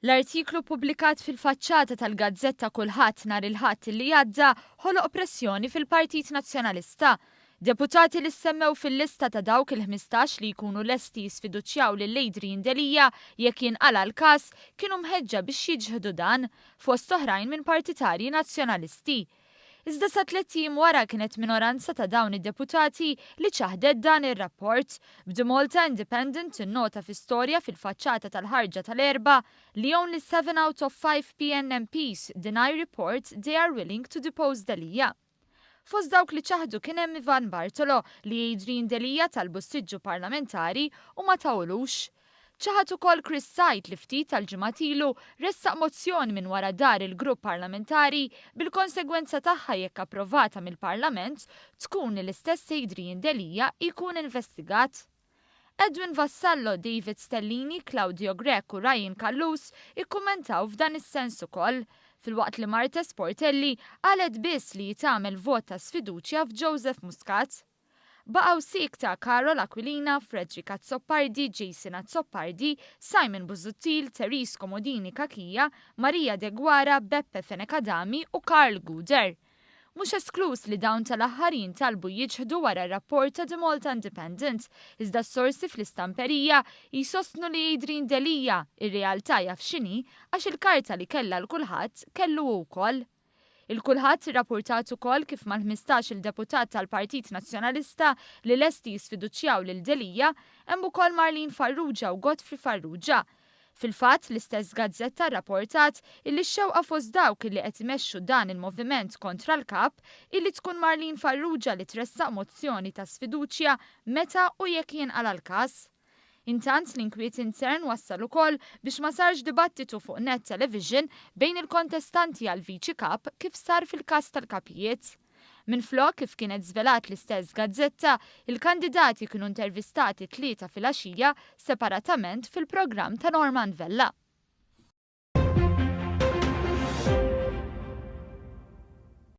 L-artiklu ppubblikat fil-faċċata tal-gazzetta Kullħadd nhar il-Ħadd li għadda ħoloq pressjoni fil-Partit Nazzjonalista. Deputati li ssemmew fil-lista ta' dawk il-ħmistax li jkunu lesti jisfiduċjaw lil Adrian Delia jekk jinqala l-każ kienu mħeġġa biex jiċħdu dan fost oħrajn minn partitarji nazzjonalisti. Iżda sa 3 jiem wara kienet minoranza ta' dawn id-deputati li ċaħdet dan ir-rapport b'The Malta Independent innota fi storja fil-faċċata tal-ħarġa tal-erba li only 7 out of 5 PNMPs deny report they are willing to depose Delia. Fost dawk li ċaħdu kien hemm Ivan Bartolo li Adrian Delia talbu s-siġġu parlamentari u ma tawlux. ċaħat ukoll Chris Sajt li ftit tal-ġimgħat ilu ressaq mozzjoni minn wara dar il-grupp parlamentari bil-konsegwenza tagħha jekk approvata mill-Parlament tkun l-istess Adrian Delia jkun investigat. Edwin Vassallo, David Stellini, Claudio Grek u Ryan Kallus ikkummentaw f'dan is-sens ukoll. Filwaqt li Marta Sportelli qalet biss li jitgħamel vot ta' sfiduċja f'Joseph Muscat. Baqgħu sik ta' Karol Aquilina, Frederica Zoppardi, Jason Zoppardi, Simon Busuttil, Teris Komodini Kakija, Maria De Guara, Beppe Fenekadami u Karl Guder. Mhux esklus li dawn tal-aħħarin talbu jiċħdu wara r-rapport ta' The Malta Independent, iżda s-sorsi fl-istamperija jisostnu li Adrian Delia ir-realtà jaf x'inhi għax il-karta li kellha l-kulħadd kellu wkoll. Il-kulħadd irrapportat ukoll kif mal-15 il-deputat tal-Partit Nazzjonalista li lesti jisfiduċjaw lil Delia hemm ukoll Marlin Farrugia u Godfrey Farrugia. Fil-fatt l-istess gazzetta rrapportat illi x-xewqa fost dawk illi qed imexxu dan il-moviment kontra l-kap illi tkun Marlin Farrugia li tressaq mozzjoni ta' sfiduċja meta u jekk jinqala l-każ. Intant l-inkwiet intern wassal ukoll biex ma sarx dibattitu fuq net television bejn il-kontestanti għal viċi kap kif sar fil-każ tal-kapijiet. Minflok kif kienet żvelat l-istess gazzetta, il-kandidati kienu intervistati 3 fil-għaxija separatament fil-programm ta' Norman Vella.